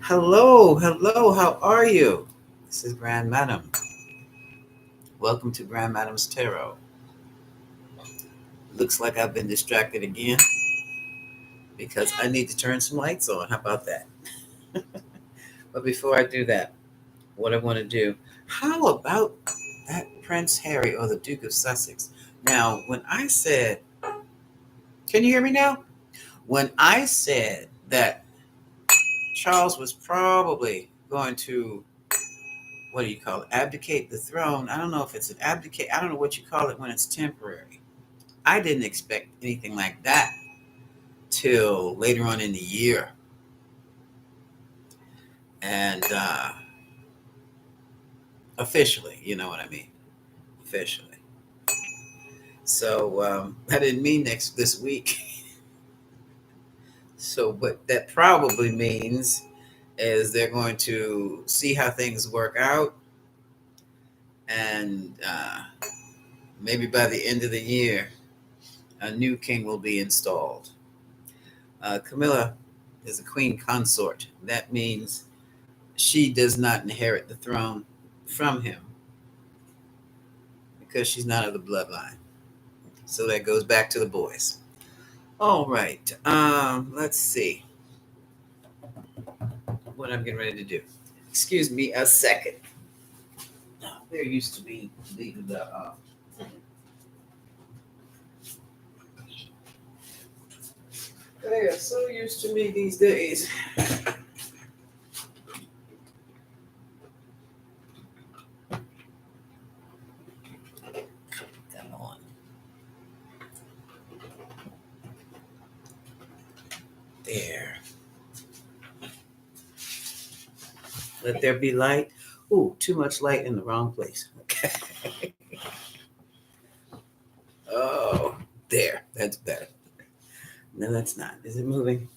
Hello, how are you? This is Grand Madam. Welcome to Grand Madam's Tarot. Looks like I've been distracted again because I need to turn some lights on. How about that? But before I do that, what I want to do, how about that Prince Harry or the Duke of Sussex? Now, when I said, can you hear me now? When I said that Charles was probably going to, what do you call it, abdicate the throne, I don't know if it's an abdicate, I don't know what you call it when it's temporary. I didn't expect anything like that till later on in the year. And officially, you know what I mean? Officially. So I didn't mean next this week. So what that probably means is they're going to see how things work out. And maybe by the end of the year, a new king will be installed. Camilla is a queen consort. That means she does not inherit the throne from him because she's not of the bloodline. So that goes back to the boys. All right. Let's see what I'm getting ready to do. Excuse me a second. There used to be the they are so used to me these days. Come on. There. Let there be light. Ooh, too much light in the wrong place. Okay. Oh, there. That's better. No, that's not. Is it moving?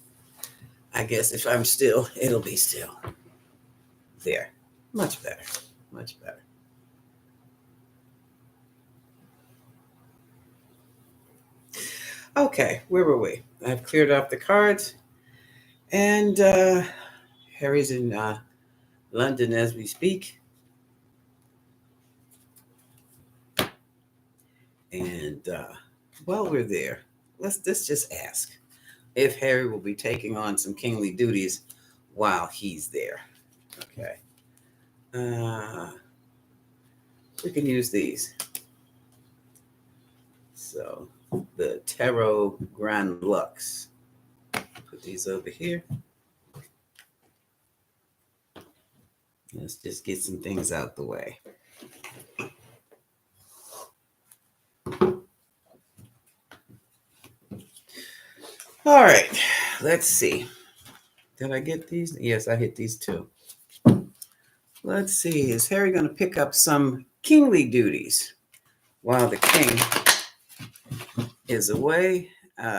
I guess if I'm still, it'll be still. There. Much better. Much better. Okay, where were we? I've cleared off the cards. And Harry's in London as we speak. And while we're there, let's just ask if Harry will be taking on some kingly duties while he's there. Okay. We can use these. So the Tarot Grand Lux. Put these over here. Let's just get some things out the way. All right, let's see. Did I get these? Yes, I hit these too. Let's see. Is Harry going to pick up some kingly duties while the king is away,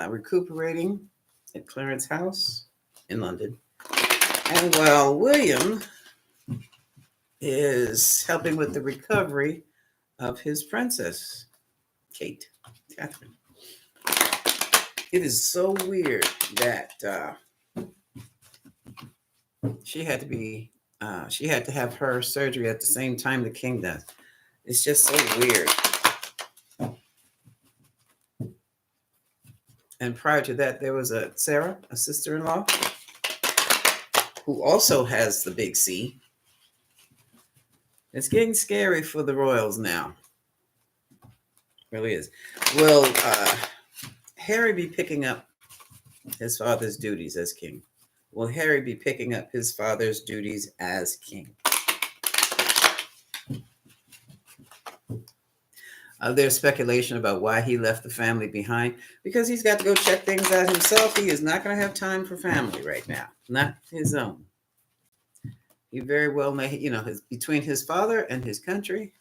recuperating at Clarence House in London? And while William is helping with the recovery of his princess, Catherine. It is so weird that she had to have her surgery at the same time the king does. It's just so weird. And prior to that, there was Sarah, a sister-in-law, who also has the big C. It's getting scary for the royals now. It really is. Will Harry be picking up his father's duties as king? Will Harry be picking up his father's duties as king? There's speculation about why he left the family behind, because he's got to go check things out himself. He is not going to have time for family right now, not his own. He very well may, between his father and his country,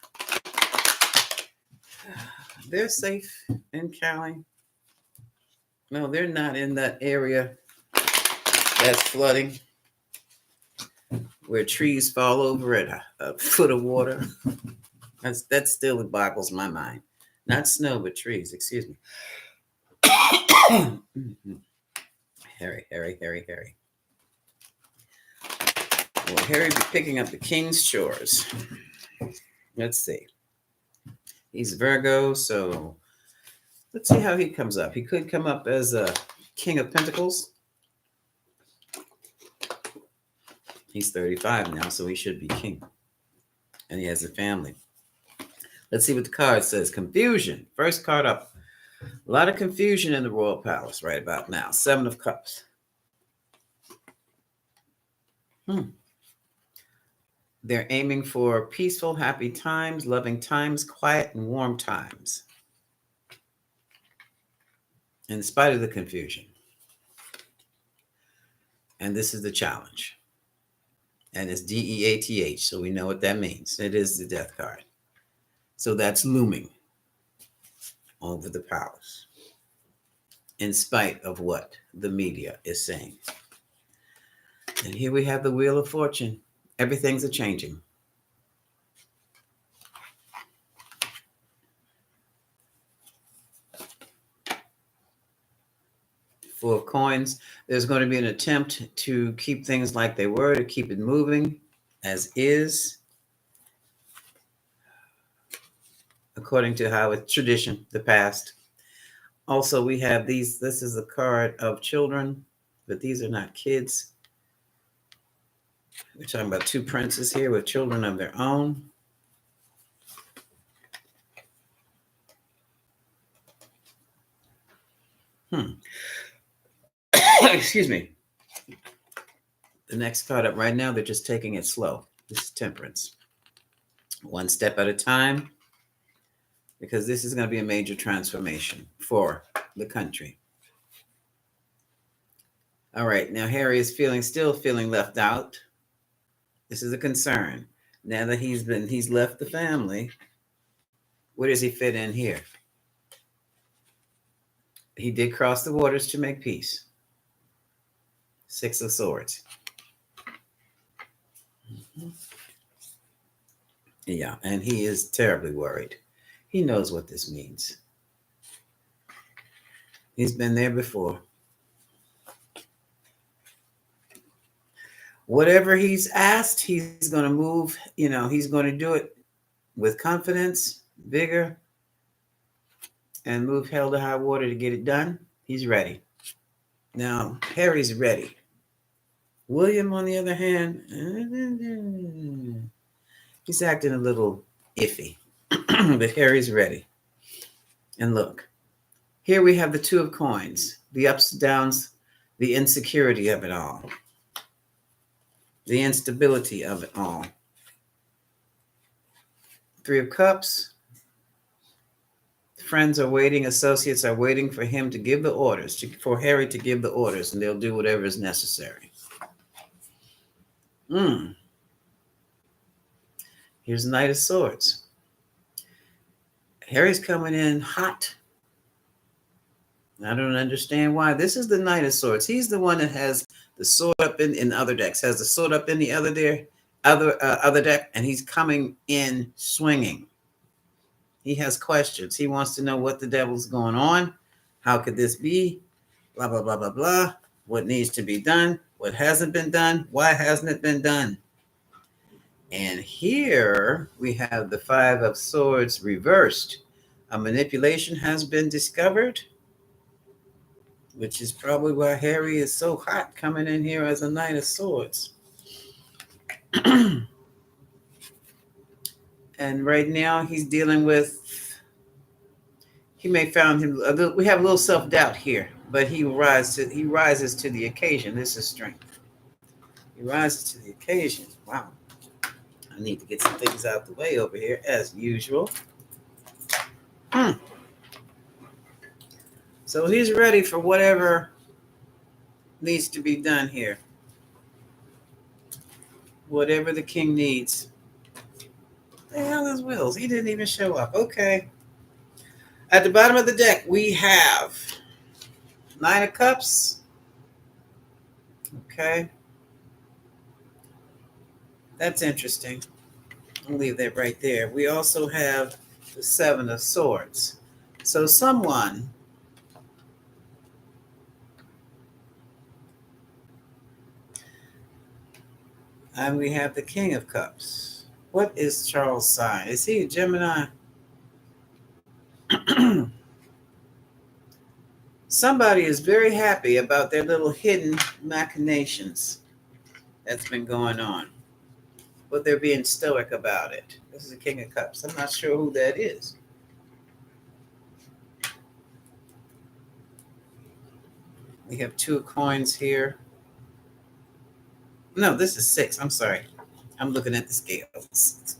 they're safe in Cali. No, they're not in that area that's flooding, where trees fall over at a foot of water. That still boggles my mind. Not snow, but trees. Excuse me. Harry. Will Harry be picking up the king's chores? Let's see. He's Virgo, so let's see how he comes up. He could come up as a King of Pentacles. He's 35 now, so he should be king. And he has a family. Let's see what the card says. Confusion. First card up. A lot of confusion in the Royal Palace right about now. 7 of Cups. They're aiming for peaceful, happy times, loving times, quiet and warm times. In spite of the confusion. And this is the challenge. And it's DEATH, so we know what that means. It is the death card. So that's looming over the palace, in spite of what the media is saying. And here we have the Wheel of Fortune. Everything's a-changing. Four of Coins. There's going to be an attempt to keep things like they were, to keep it moving as is, according to how it's tradition, the past. Also, we have these. This is a card of children, but these are not kids. We're talking about 2 princes here with children of their own. Excuse me. The next card up right now, they're just taking it slow. This is Temperance. One step at a time, because this is going to be a major transformation for the country. All right, now Harry is still feeling left out. This is a concern. Now that he's left the family, where does he fit in here? He did cross the waters to make peace. 6 of Swords. Yeah, and he is terribly worried. He knows what this means. He's been there before. Whatever he's asked, he's going to move. He's going to do it with confidence, vigor, and move hell to high water to get it done. He's ready. Now, Harry's ready. William, on the other hand, he's acting a little iffy. But Harry's ready. And look, here we have the 2 of Coins, the ups and downs, the insecurity of it all, the instability of it all. 3 of Cups. Friends are waiting, associates are waiting for him to give the orders, for Harry to give the orders, and they'll do whatever is necessary. Here's the Knight of Swords. Harry's coming in hot. I don't understand why. This is the Knight of Swords. He's the one that has the sword up in other decks, has the sword up in the other deck, and he's coming in swinging. He has questions. He wants to know what the devil's going on. How could this be? Blah, blah, blah, blah, blah. What needs to be done? What hasn't been done? Why hasn't it been done? And here we have the 5 of Swords reversed. A manipulation has been discovered, which is probably why Harry is so hot coming in here as a Knight of Swords. And right now he's dealing with, we have a little self-doubt here, but he rises to the occasion. This is strength. He rises to the occasion. Wow. I need to get some things out the way over here, as usual. So he's ready for whatever needs to be done here. Whatever the king needs. What the hell is Wills? He didn't even show up. Okay. At the bottom of the deck, we have 9 of Cups. Okay. That's interesting. I'll leave that right there. We also have the 7 of Swords. So someone And we have the King of Cups. What is Charles' sign? Is he a Gemini? Somebody is very happy about their little hidden machinations that's been going on, but they're being stoic about it. This is the King of Cups. I'm not sure who that is. We have two coins here. No, this is six. I'm sorry. I'm looking at the scales.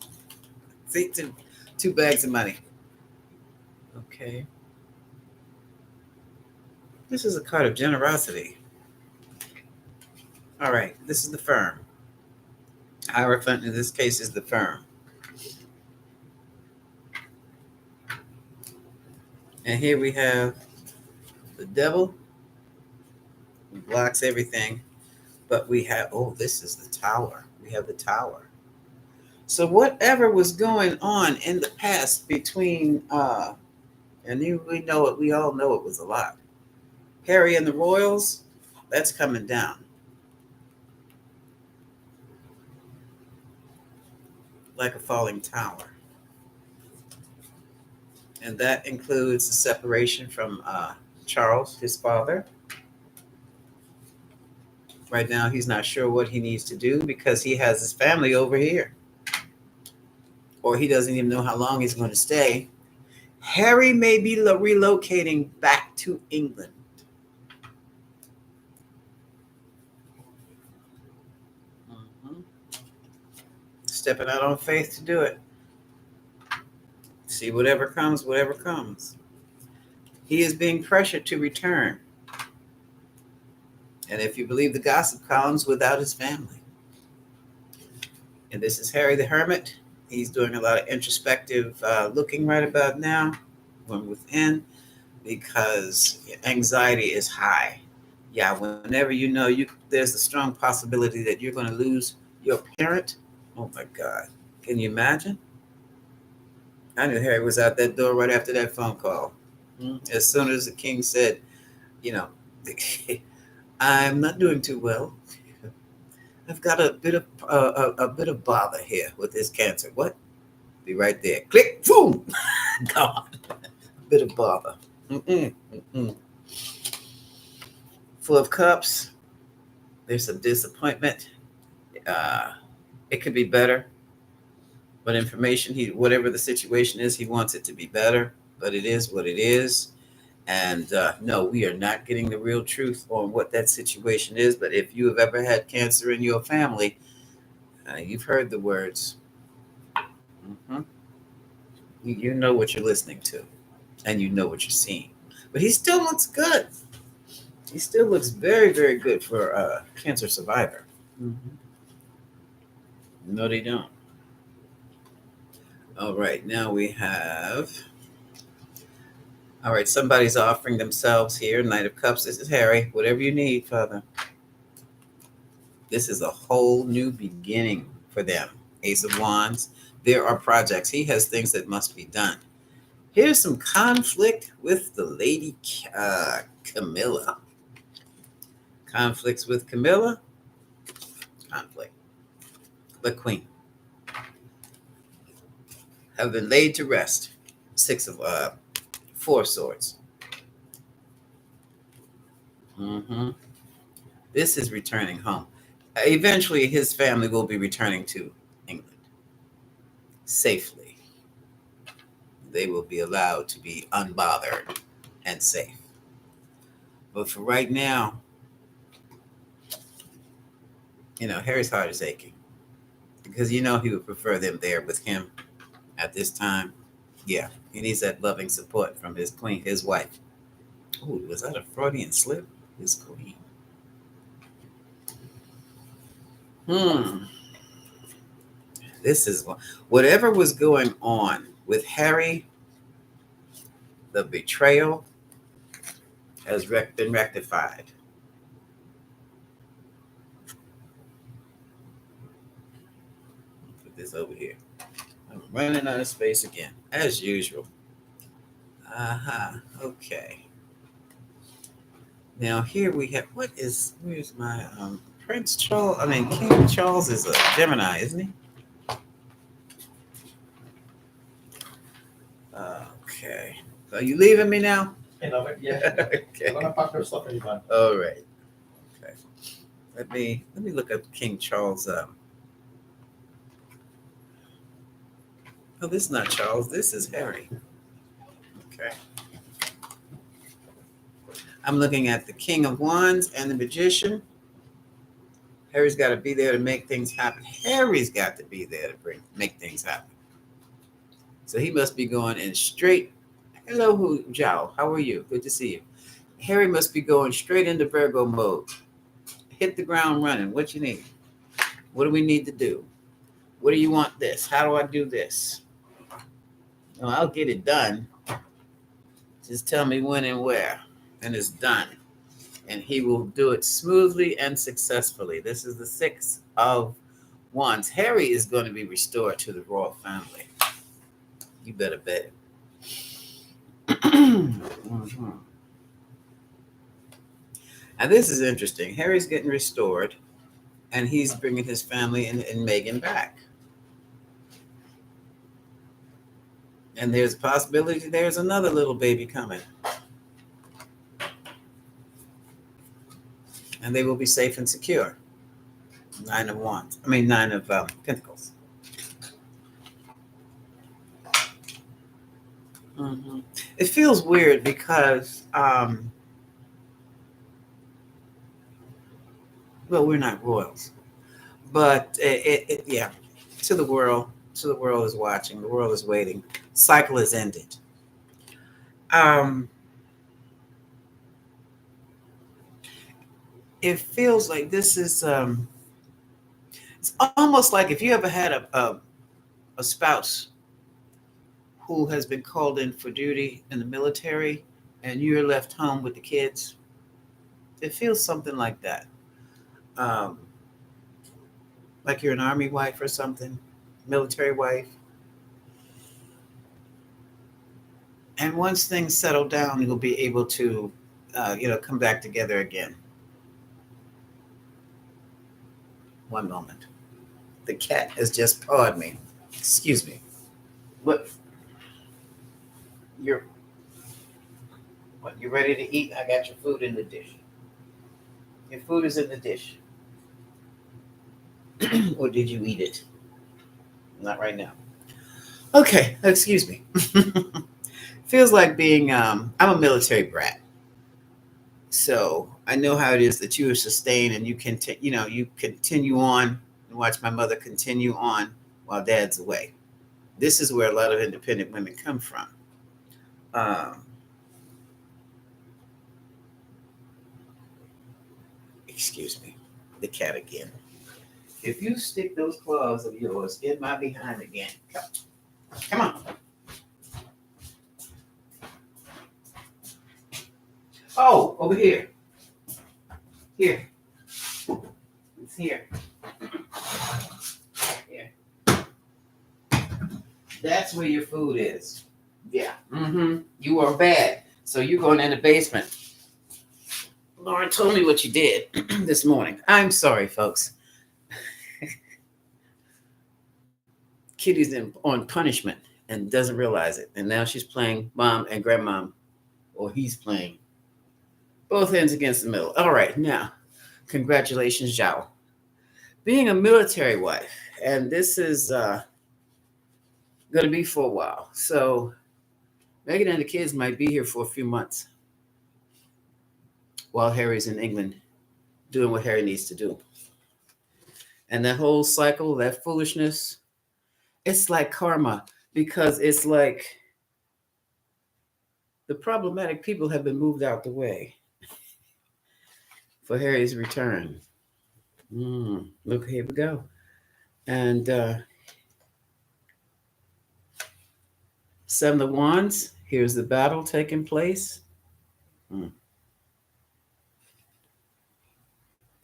See, two bags of money. Okay. This is a card of generosity. All right. This is the firm. Hierophant in this case is the firm. And here we have the devil, who blocks everything. But we have, oh, this is the tower. We have the tower. So whatever was going on in the past between, and we know it, we all know it was a lot. Harry and the Royals, that's coming down. Like a falling tower. And that includes the separation from Charles, his father. Right now, he's not sure what he needs to do because he has his family over here. Or he doesn't even know how long he's going to stay. Harry may be relocating back to England. Stepping out on faith to do it. See, whatever comes, whatever comes. He is being pressured to return. And if you believe the gossip columns, without his family. And this is Harry the Hermit. He's doing a lot of introspective looking right about now, from within, because anxiety is high. Yeah, whenever you know there's a strong possibility that you're going to lose your parent. Oh my God. Can you imagine? I knew Harry was out that door right after that phone call. As soon as the king said, you know, I'm not doing too well. I've got a bit of bother here with this cancer. What? Be right there. Click, boom, gone. A bit of bother. Full of Cups. There's some disappointment. It could be better, but information. Whatever the situation is, he wants it to be better. But it is what it is. And no, we are not getting the real truth on what that situation is. But if you have ever had cancer in your family, you've heard the words. Mm-hmm. You know what you're listening to, and you know what you're seeing. But he still looks good. He still looks very, very good for a cancer survivor. Mm-hmm. No, they don't. All right, now we have. All right, somebody's offering themselves here. Knight of Cups. This is Harry. Whatever you need, Father. This is a whole new beginning for them. Ace of Wands. There are projects. He has things that must be done. Here's some conflict with the lady Camilla. Conflicts with Camilla. Conflict. The Queen. Have been laid to rest. Four swords. Mm-hmm. This is returning home. Eventually, his family will be returning to England safely. They will be allowed to be unbothered and safe. But for right now, Harry's heart is aching because he would prefer them there with him at this time. Yeah, he needs that loving support from his queen, his wife. Oh, was that a Freudian slip? His queen. This is whatever was going on with Harry. The betrayal has been rectified. Put this over here. I'm running out of space again, as usual. Okay. Now here we have, where's my Prince Charles, I mean, King Charles is a Gemini, isn't he? Okay. Are you leaving me now? Yeah. Okay. I'm gonna pack your stuff anytime. All right. Okay. Let me look up King Charles. Oh, this is not Charles. This is Harry. Okay. I'm looking at the King of Wands and the Magician. Harry's got to be there to make things happen. Harry's got to be there to make things happen. So he must be going in straight. Hello, Zhao. How are you? Good to see you. Harry must be going straight into Virgo mode. Hit the ground running. What you need? What do we need to do? What do you want this? How do I do this? No, I'll get it done. Just tell me when and where. And it's done. And he will do it smoothly and successfully. This is the 6 of Wands. Harry is going to be restored to the royal family. You better bet it. Mm-hmm. Now, this is interesting. Harry's getting restored, and he's bringing his family and Meghan back. And there's a possibility there's another little baby coming. And they will be safe and secure. 9 of Wands. I mean, 9 of Pentacles. Mm-hmm. It feels weird because, well, we're not royals, but yeah, to the world is watching. The world is waiting. Cycle has ended. It feels like this is. It's almost like if you ever had a spouse who has been called in for duty in the military and you're left home with the kids. It feels something like that. Like you're an army wife or something, military wife. And once things settle down, you'll be able to, come back together again. One moment. The cat has just pawed me. Excuse me. What? You ready to eat? I got your food in the dish. Your food is in the dish. Or did you eat it? Not right now. Okay, excuse me. Feels like being, I'm a military brat. So I know how it is that you are sustained and you can, you continue on and watch my mother continue on while dad's away. This is where a lot of independent women come from. Excuse me, the cat again. If you stick those claws of yours in my behind again, come on. Oh, over here. Here. It's here. Here. That's where your food is. Yeah. Mm-hmm. You are bad. So you're going in the basement. Lauren told me what you did this morning. I'm sorry, folks. Kitty's on punishment and doesn't realize it. And now she's playing mom and grandmom, or he's playing both ends against the middle. All right, now, congratulations, Zhao. Being a military wife, and this is going to be for a while. So Meghan and the kids might be here for a few months while Harry's in England doing what Harry needs to do. And that whole cycle, that foolishness, it's like karma, because it's like the problematic people have been moved out the way for Harry's return. Look, here we go. And 7 of Wands, here's the battle taking place.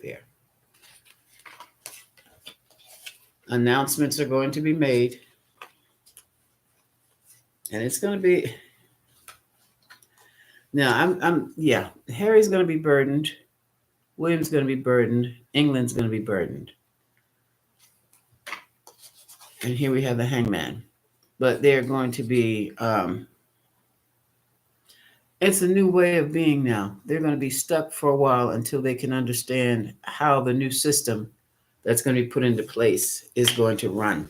There. Announcements are going to be made. And it's going to be... Now, Harry's going to be burdened William's going to be burdened. England's going to be burdened. And here we have the hangman. But they're going to be, it's a new way of being now. They're going to be stuck for a while until they can understand how the new system that's going to be put into place is going to run.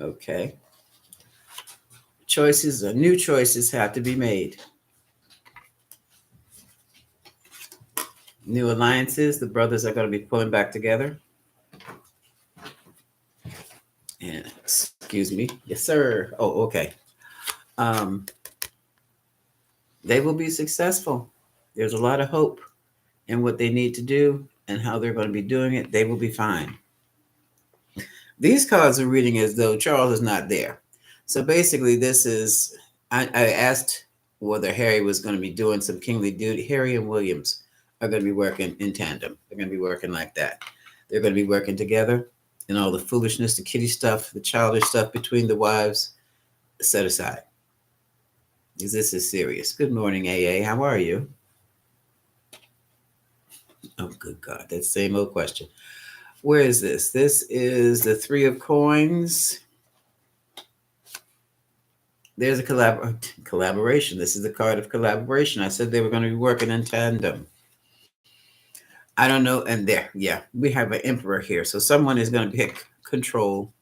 Okay. New choices have to be made. New alliances, the brothers are going to be pulling back together. And excuse me. Yes, sir. Oh, okay. They will be successful. There's a lot of hope in what they need to do and how they're going to be doing it. They will be fine. These cards are reading as though Charles is not there. So basically, this is, I asked whether Harry was going to be doing some kingly duty. Harry and Williams are going to be working in tandem. They're going to be working like that. They're going to be working together, and all the foolishness, the kitty stuff, the childish stuff between the wives, set aside. Because this is serious. Good morning, AA. How are you? Oh, good God. That same old question. Where is this? This is the Three of Coins. There's a collaboration. This is the card of collaboration. I said they were going to be working in tandem. I don't know. And there, yeah, we have an emperor here. So someone is going to take control.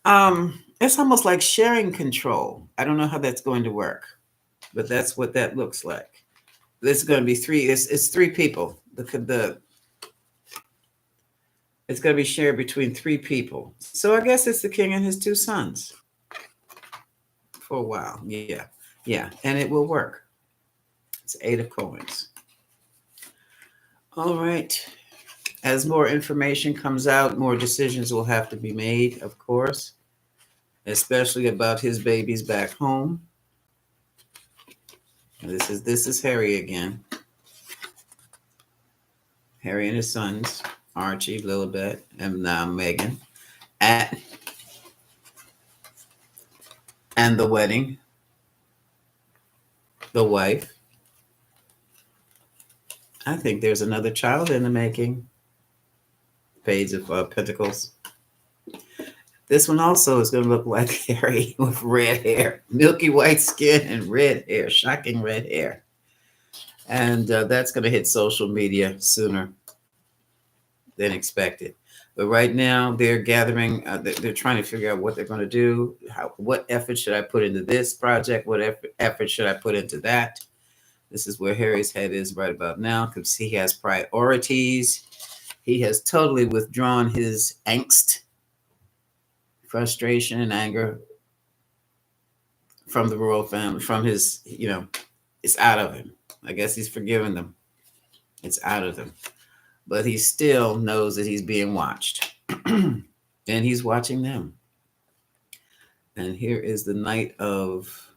It's almost like sharing control. I don't know how that's going to work, but that's what that looks like. This is going to be three. It's three people. It's going to be shared between three people. So I guess it's the king and his two sons for a while. Yeah. And it will work. It's 8 of coins. All right. As more information comes out, more decisions will have to be made, of course, especially about his babies back home. This is Harry again. Harry and his sons, Archie, Lilibet, and now Meghan. And the wedding, the wife. I think there's another child in the making. Page of Pentacles. This one also is going to look like Harry with red hair, milky white skin and red hair, shocking red hair. And that's going to hit social media sooner than expected. But right now they're gathering, they're trying to figure out what they're going to do. What effort should I put into this project? What effort should I put into that? This is where Harry's head is right about now because he has priorities. He has totally withdrawn his angst, frustration, and anger from the royal family, from his, it's out of him. I guess he's forgiven them. It's out of him. But he still knows that he's being watched. And he's watching them. And here is the Knight of...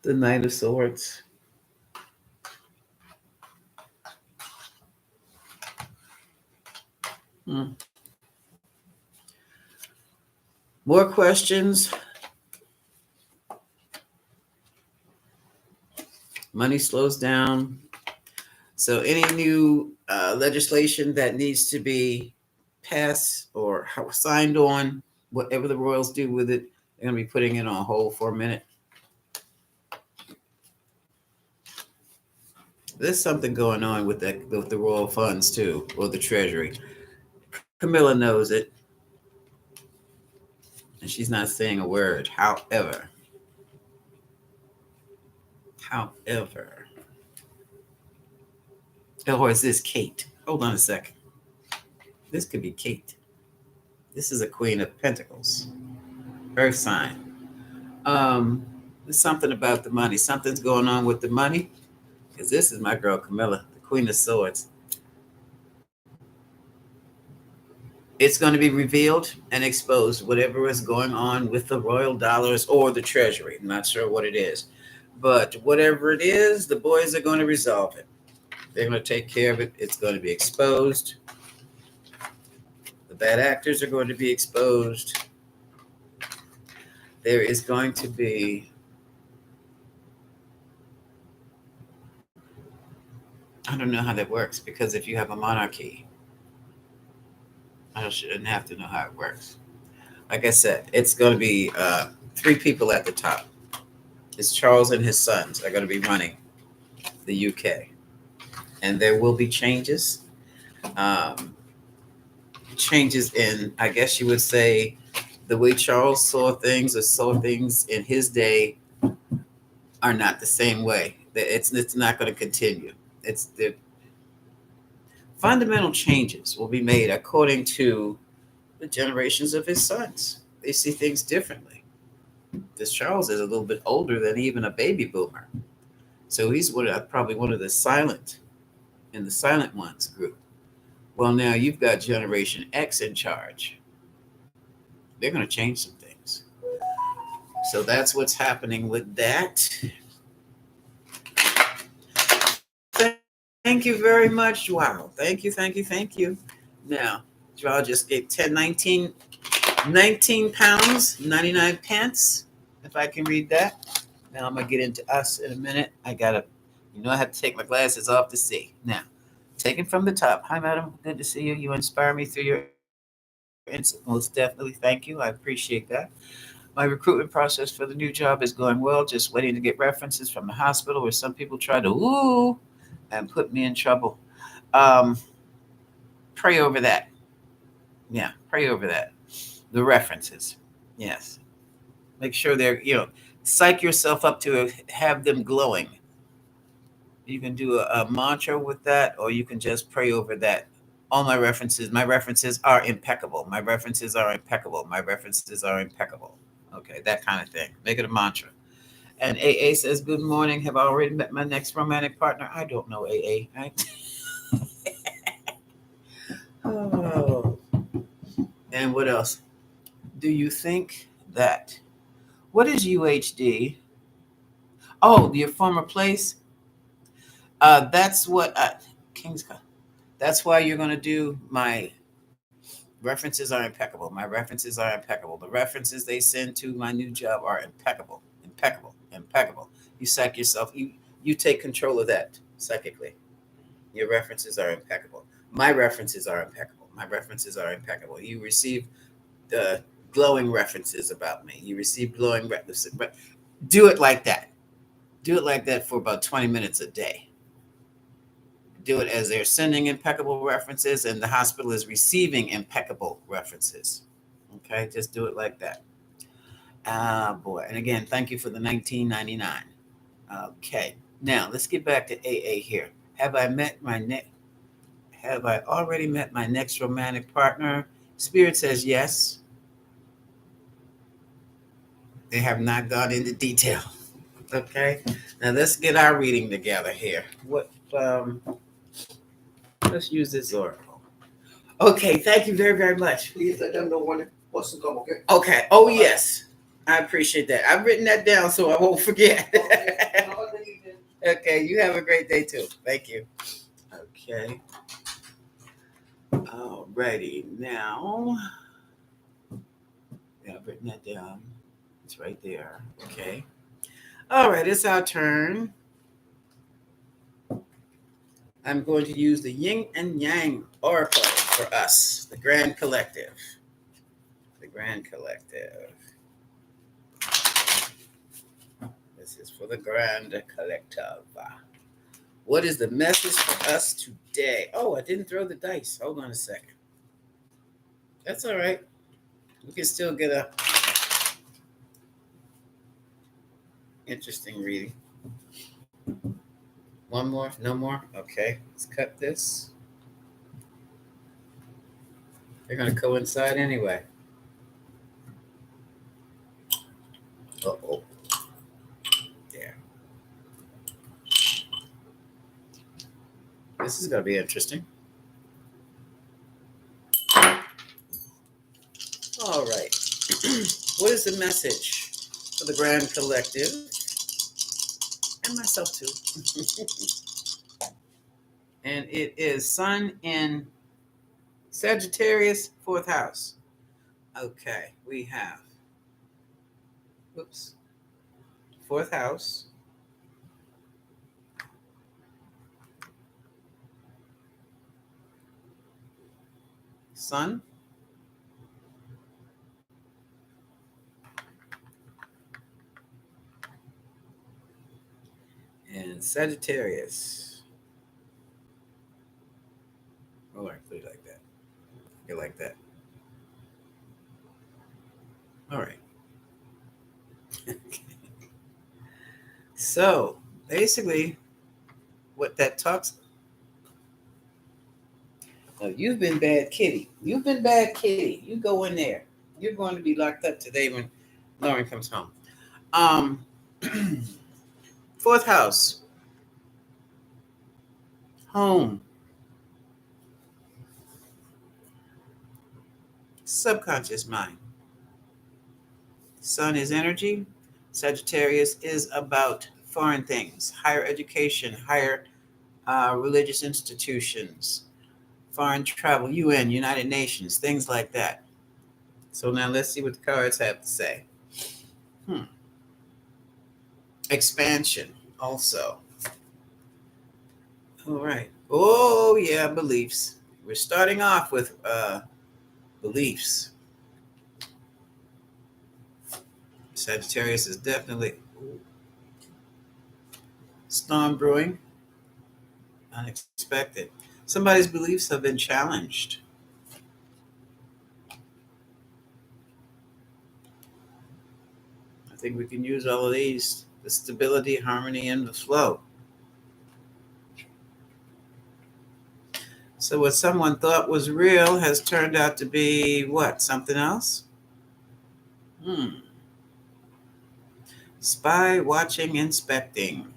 The Knight of Swords. More questions. Money slows down. So any new legislation that needs to be passed or signed on, whatever the royals do with it, they're going to be putting it on hold for a minute. There's something going on with the royal funds too, or the treasury. Camilla knows it. And she's not saying a word. However. Or is this Kate? Hold on a second. This could be Kate. This is a Queen of Pentacles. Earth sign. There's something about the money. Something's going on with the money. Because this is my girl Camilla, the Queen of Swords. It's going to be revealed and exposed, whatever is going on with the royal dollars or the treasury. I'm not sure what it is. But whatever it is, the boys are going to resolve it. They're going to take care of it. It's going to be exposed. The bad actors are going to be exposed. there is going to be, I don't know how that works, because if you have a monarchy, I shouldn't have to know how it works. Like I said, it's going to be three people at the top. It's Charles and his sons are going to be running the UK, and there will be changes. Um, Changes in, I guess you would say, the way Charles saw things or saw things in his day are not the same way. It's not going to continue. It's the fundamental changes will be made according to the generations of his sons. They see things differently. This Charles is a little bit older than even a baby boomer, so he's probably one of the silent in the silent ones group. Well, now you've got Generation X in charge. They're going to change some things. So that's what's happening with that. Thank you very much. Wow. Thank you. Now, Joel just gave 19 pounds, 99 pence, if I can read that. Now I'm going to get into us in a minute. I have to take my glasses off to see. Now, taken from the top. Hi, madam. Good to see you. You inspire me through your insight. Most definitely. Thank you. I appreciate that. My recruitment process for the new job is going well. Just waiting to get references from the hospital where some people try to and put me in trouble. Um, Pray over that. Yeah, pray over that. The references. Yes. Make sure psych yourself up to have them glowing. You can do a mantra with that, or you can just pray over that. All my references are impeccable. My references are impeccable. My references are impeccable. Okay, that kind of thing. Make it a mantra. And AA says, good morning. Have I already met my next romantic partner? I don't know, AA. Right? Oh. And what else? Do you think that, what is UHD? Oh, your former place? That's what, King's, that's why you're going to do my references are impeccable. My references are impeccable. The references they send to my new job are impeccable, impeccable. You psych yourself. You take control of that psychically. Your references are impeccable. My references are impeccable. My references are impeccable. You receive the glowing references about me. You receive glowing references. But do it like that. Do it like that for about 20 minutes a day. Do it as they're sending impeccable references and the hospital is receiving impeccable references. Okay, just do it like that. Ah, boy. And again, thank you for the 1999. Okay, now let's get back to AA here. Have I already met my next romantic partner? Spirit says yes. They have not gone into detail. Okay, now let's get our reading together here. Let's use this oracle. Okay, thank you very, very much. Please let them know when it wants to come, okay? Okay. Oh, yes. I appreciate that. I've written that down so I won't forget. Okay, you have a great day too. Thank you. Okay. Alrighty. Now, yeah, I've written that down. It's right there. Okay. All right, it's our turn. I'm going to use the Yin and Yang Oracle for us, the Grand Collective. The Grand Collective. This is for the Grand Collective. What is the message for us today? Oh, I didn't throw the dice. Hold on a second. That's all right. We can still get a interesting reading. One more? No more? Okay. Let's cut this. They're going to coincide anyway. Uh-oh. There. This is going to be interesting. All right. What is the message for the Grand Collective? And myself too. And it is Sun in Sagittarius, 4th house. Okay, we have Whoops. Fourth house. Sun. And Sagittarius. Oh, I put it like that. You like that. All right. So basically, what that talks. Oh, you've been bad, kitty. You've been bad, kitty. You go in there. You're going to be locked up today when Lauren comes home. Um, fourth house, home, subconscious mind. Sun is energy. Sagittarius is about foreign things, higher education, higher religious institutions, foreign travel, UN, United Nations, things like that. So now let's see what the cards have to say. Expansion also. All right. Oh, yeah, beliefs. We're starting off with beliefs. Sagittarius is definitely storm brewing, unexpected. Somebody's beliefs have been challenged. I think we can use all of these, the stability, harmony, and the flow. So what someone thought was real has turned out to be what? Something else? Spy, watching, inspecting.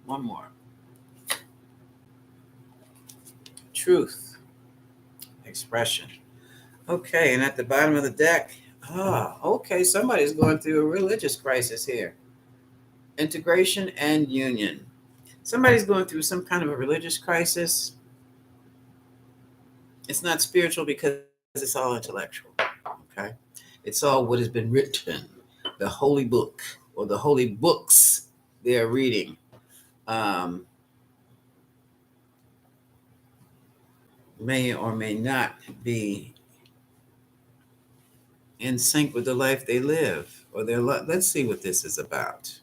One more. Truth, expression. Okay, and at the bottom of the deck, okay, somebody's going through a religious crisis here. Integration and union. Somebody's going through some kind of a religious crisis. It's not spiritual because it's all intellectual. Okay, it's all what has been written, the holy book or the holy books they are reading. May or may not be in sync with the life they live or their life. Let's see what this is about,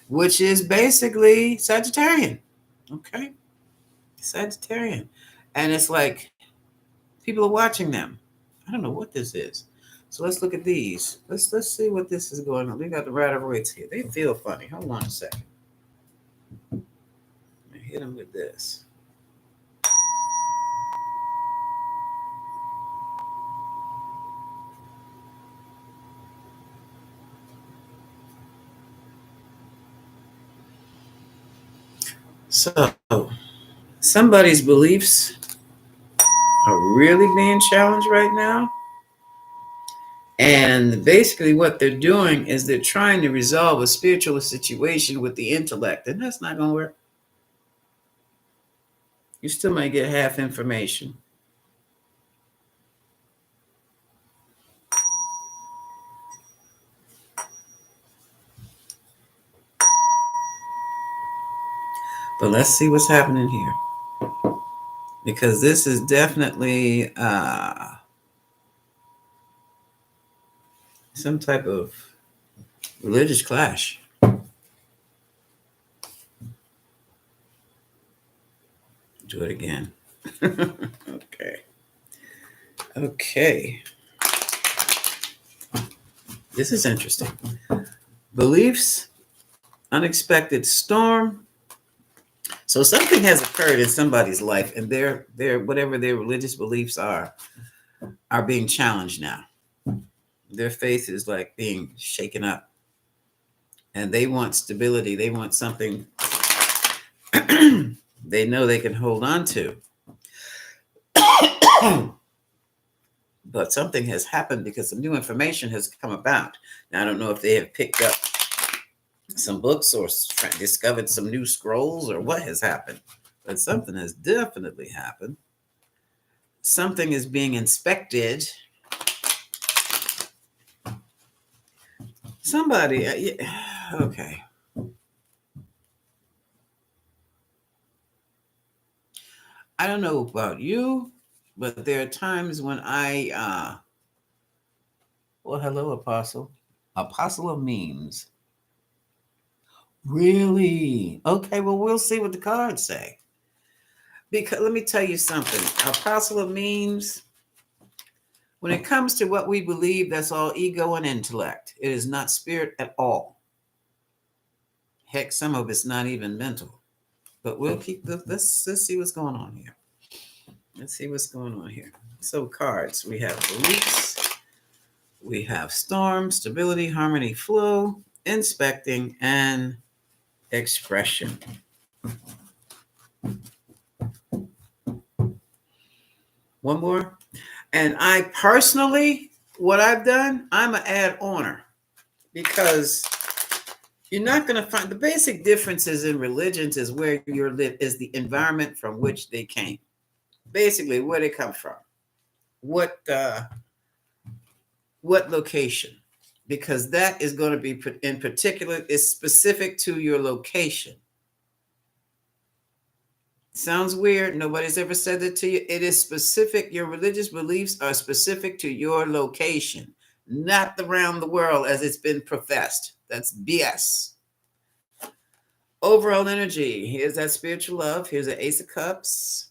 which is basically Sagittarian. Okay, Sagittarian, and it's like people are watching them. I don't know what this is. So let's look at these. Let's see what this is going on. We got the Rider-Waite's here. They feel funny. Hold on a second. Let me hit them with this. So somebody's beliefs are really being challenged right now. And basically, what they're doing is they're trying to resolve a spiritual situation with the intellect, and that's not going to work. You still might get half information. But let's see what's happening here. Because this is definitely some type of religious clash. Do it again. Okay. Okay. This is interesting. Beliefs, unexpected storm. So something has occurred in somebody's life, and their whatever their religious beliefs are being challenged now. Their faith is like being shaken up, and they want stability. They want something they know they can hold on to. But something has happened because some new information has come about. Now, I don't know if they have picked up some books or discovered some new scrolls or what has happened. but something has definitely happened. Something is being inspected. Somebody, okay. I don't know about you, but there are times when well, hello, Apostle. Apostle of memes. Really? Okay, well, we'll see what the cards say. Because let me tell you something. Apostle of memes, when it comes to what we believe, that's all ego and intellect. It is not spirit at all. Heck, some of it's not even mental. But we'll keep let's see what's going on here. Let's see what's going on here. So cards, we have beliefs, we have storm, stability, harmony, flow, inspecting, and expression. One more. And I personally, what I've done, I'm an add oner because you're not going to find the basic differences in religions is where you're live is the environment from which they came. Basically, where they come from. What location? Because that is going to be in particular is specific to your location. Sounds weird. Nobody's ever said it to you. It is specific. Your religious beliefs are specific to your location, not around the world as it's been professed. That's BS. Overall energy. Here's that spiritual love. Here's the Ace of Cups.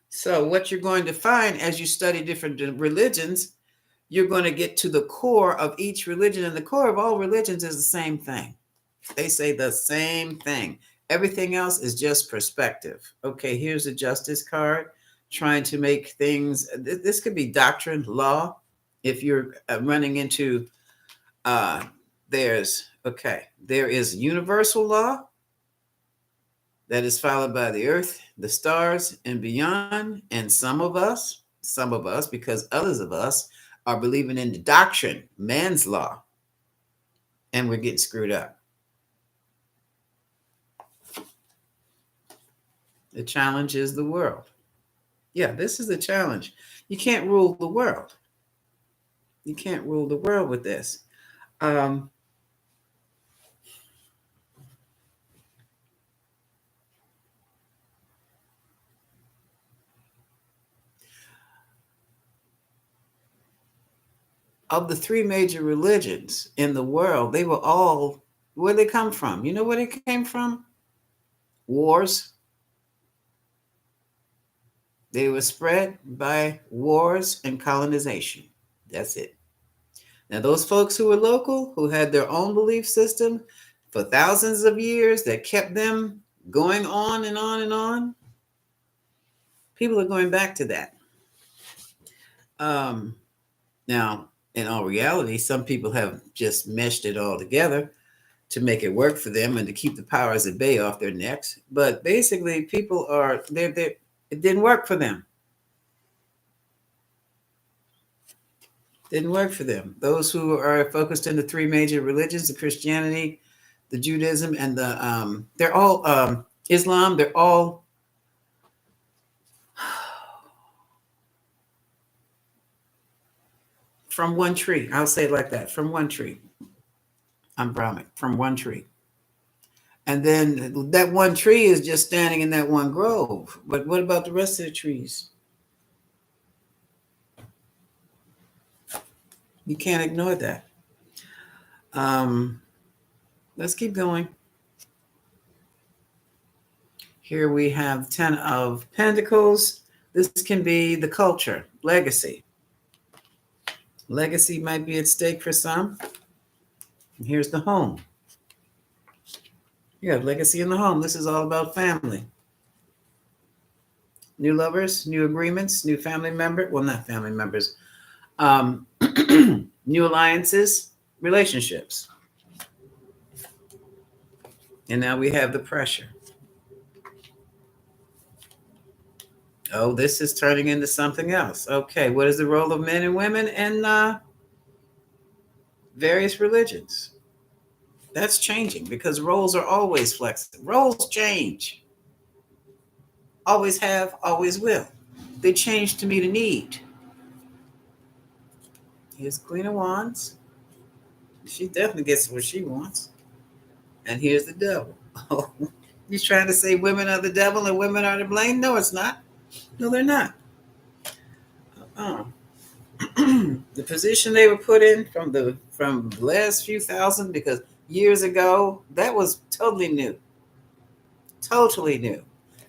So what you're going to find as you study different religions, you're going to get to the core of each religion. And the core of all religions is the same thing. They say the same thing. Everything else is just perspective. Okay, here's a justice card trying to make things, this could be doctrine, law. If you're running into, there is universal law that is followed by the earth, the stars, and beyond. And some of us, because others of us are believing in the doctrine, man's law, and we're getting screwed up. The challenge is the world. Yeah, this is the challenge. You can't rule the world. You can't rule the world with this. Of the three major religions in the world, they were all, where they come from? You know where they came from? Wars. They were spread by wars and colonization. That's it. Now, those folks who were local, who had their own belief system for thousands of years that kept them going on and on and on, people are going back to that. Now, in all reality, some people have just meshed it all together to make it work for them and to keep the powers at bay off their necks. But basically, people are, it didn't work for them. Didn't work for them. Those who are focused in the three major religions, the Christianity, the Judaism, and they're all Islam, they're all from one tree. I'll say it like that, from one tree. I'm Brahmin, from one tree. And then that one tree is just standing in that one grove. But what about the rest of the trees? You can't ignore that. Let's keep going. Here we have 10 of Pentacles. This can be the culture, legacy. Legacy might be at stake for some. And here's the home. You have legacy in the home. This is all about family. New lovers, new agreements, new family member. Well, not family members. New alliances, relationships. And now we have the pressure. Oh, this is turning into something else. Okay, what is the role of men and women in various religions? That's changing because roles are always flexible. Roles change. Always have, always will. They change to meet a need. Here's Queen of Wands. She definitely gets what she wants. And here's the devil. Oh, you trying to say women are the devil and women are to blame? No, it's not. No, they're not. Uh-uh. The position they were put in from the last few thousand, because years ago, that was totally new. Totally new.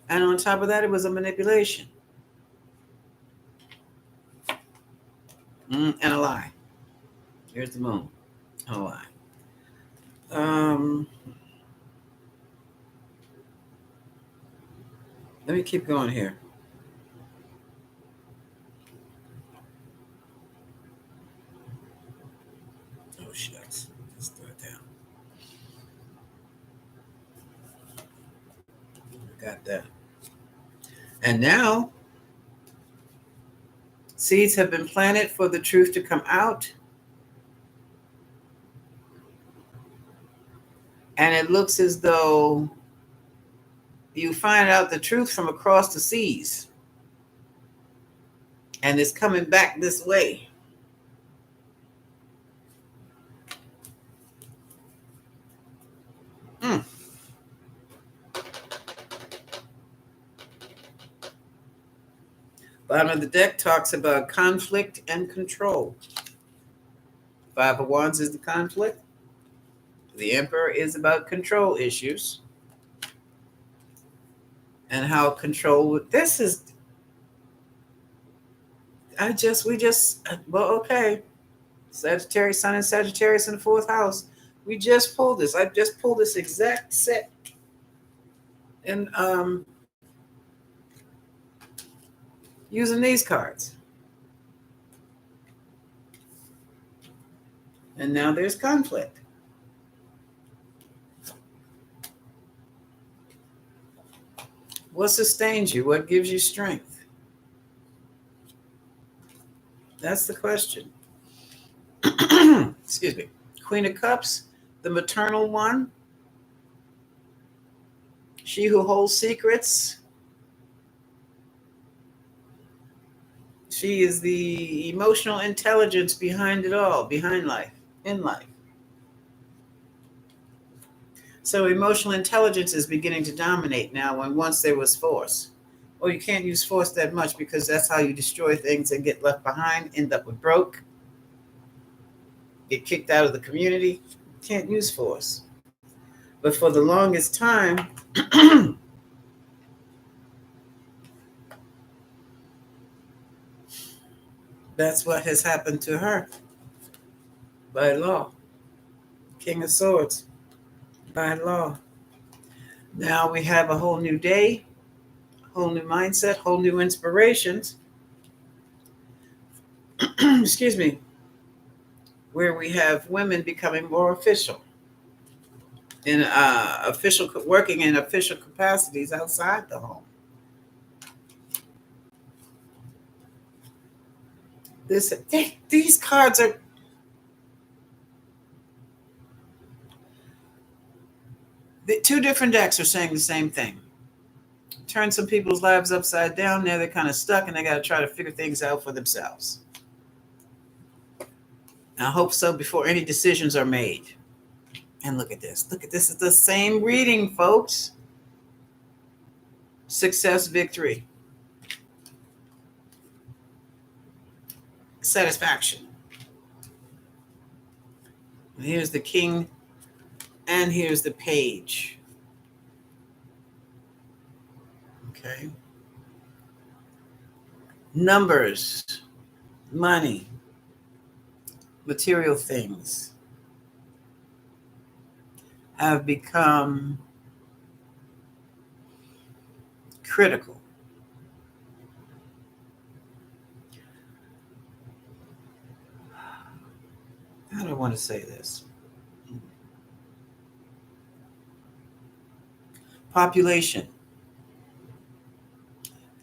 And on top of that, it was a manipulation. And a lie. Here's the moon. A lie. Let me keep going here. Oh, shucks. Let's throw it down. Got that. And now, seeds have been planted for the truth to come out. And it looks as though you find out the truth from across the seas. And it's coming back this way. Bottom of the deck talks about conflict and control. Five of Wands is the conflict. The Emperor is about control issues. And how control, this is, okay. Sagittarius, Sun and Sagittarius in the fourth house. We just pulled this. I just pulled this exact set. And using these cards. And now there's conflict. What sustains you? What gives you strength? That's the question. Excuse me. Queen of Cups, the maternal one. She who holds secrets. She is the emotional intelligence behind it all, behind life, in life. So emotional intelligence is beginning to dominate now when once there was force. Well, you can't use force that much because that's how you destroy things and get left behind, end up with broke, get kicked out of the community. Can't use force. But for the longest time, that's what has happened to her by law. King of Swords, by law. Now we have a whole new day, whole new mindset, whole new inspirations. Excuse me. Where we have women becoming more official in working in official capacities outside the home. These cards are, the two different decks are saying the same thing. Turn some people's lives upside down. Now they're kind of stuck and they got to try to figure things out for themselves. I hope so before any decisions are made. And look at this. Look at this. It's the same reading, folks. Success, victory, satisfaction. Here's the king and here's the page. Okay. Numbers, money, material things have become critical. How do I want to say this? Population.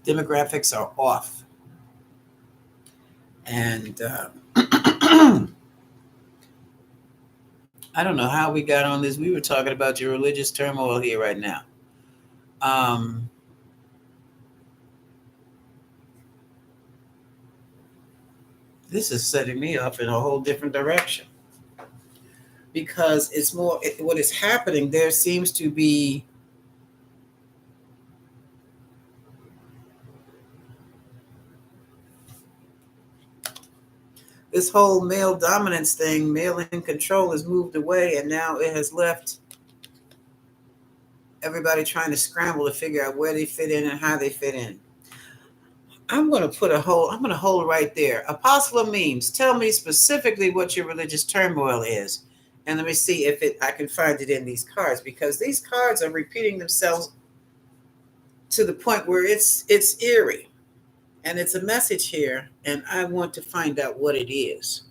Demographics are off. And I don't know how we got on this. We were talking about your religious turmoil here right now. Um, this is setting me off in a whole different direction because it's more what is happening. There seems to be this whole male dominance thing, male in control has moved away, and now it has left everybody trying to scramble to figure out where they fit in and how they fit in. I'm going to I'm going to hold right there. Apostle of Memes, tell me specifically what your religious turmoil is. And let me see if I can find it in these cards, because these cards are repeating themselves to the point where it's eerie. And it's a message here, and I want to find out what it is.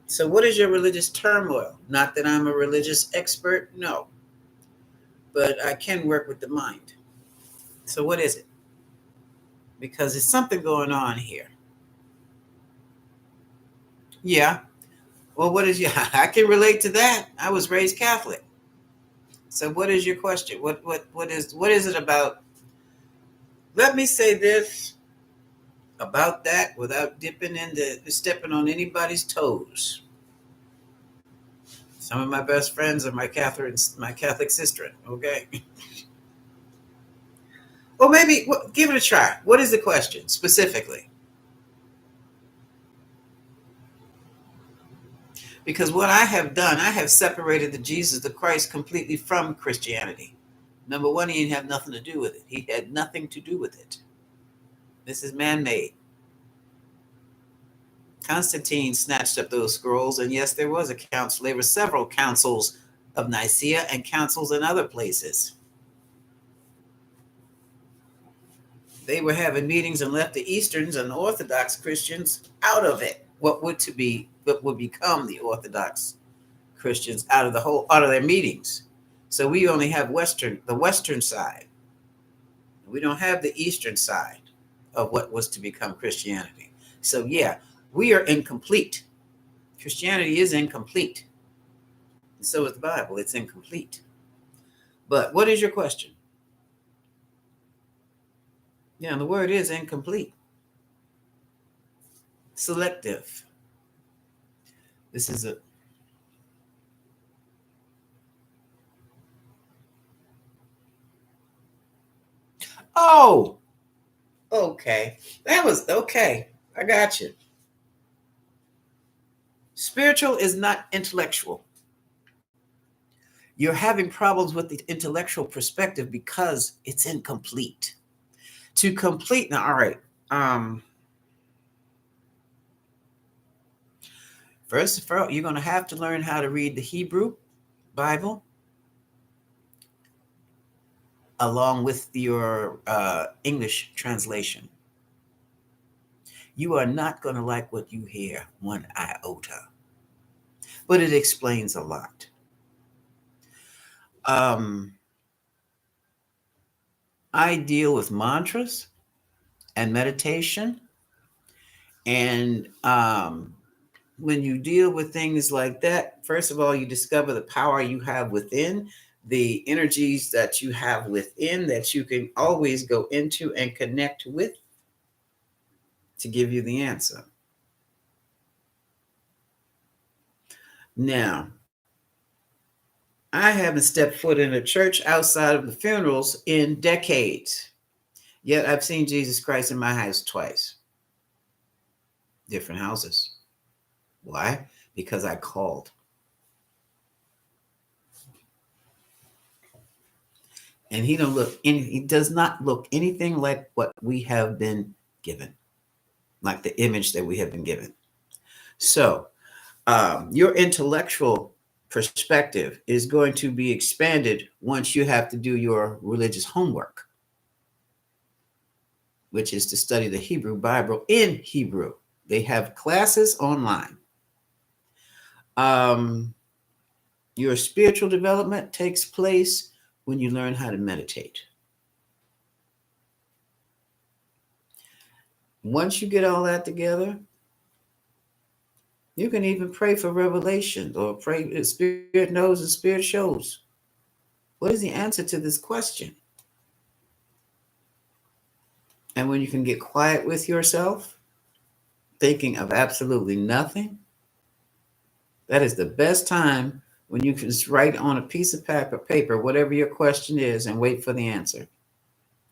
So what is your religious turmoil? Not that I'm a religious expert, no. But I can work with the mind. So what is it? Because there's something going on here. Yeah. Well, what is your? I can relate to that. I was raised Catholic. So, what is your question? What is it about? Let me say this about that without stepping on anybody's toes. Some of my best friends are my Catholic sister. Okay. Well, maybe give it a try. What is the question specifically? Because what I have done, I have separated the Jesus, the Christ, completely from Christianity. Number one, he didn't have nothing to do with it. He had nothing to do with it. This is man-made. Constantine snatched up those scrolls, and yes, there was a council. There were several councils of Nicaea and councils in other places. They were having meetings and left the Easterns and Orthodox Christians out of it. What would become the Orthodox Christians out of their meetings. So we only have the Western side. We don't have the Eastern side of what was to become Christianity. So yeah, we are incomplete. Christianity is incomplete. And so is the Bible. It's incomplete. But what is your question? Yeah, the word is incomplete. Selective. This is a Oh, okay. That was okay. I got you. Spiritual is not intellectual. You're having problems with the intellectual perspective because it's incomplete. To complete now, all right. First of all, you're going to have to learn how to read the Hebrew Bible along with your English translation. You are not going to like what you hear one iota, but it explains a lot. I deal with mantras and meditation, and when you deal with things like that, first of all, you discover the power you have within, the energies that you have within that you can always go into and connect with to give you the answer. Now, I haven't stepped foot in a church outside of the funerals in decades, yet I've seen Jesus Christ in my house twice. Different houses. Why? Because I called. And he does not look anything like what we have been given, like the image that we have been given. So your intellectual perspective is going to be expanded once you have to do your religious homework, which is to study the Hebrew Bible in Hebrew. They have classes online. Your spiritual development takes place when you learn how to meditate. Once you get all that together, You can even pray for revelation or pray Spirit knows and Spirit shows. What is the answer to this question? And when you can get quiet with yourself, thinking of absolutely nothing, that is the best time when you can just write on a piece of paper whatever your question is and wait for the answer.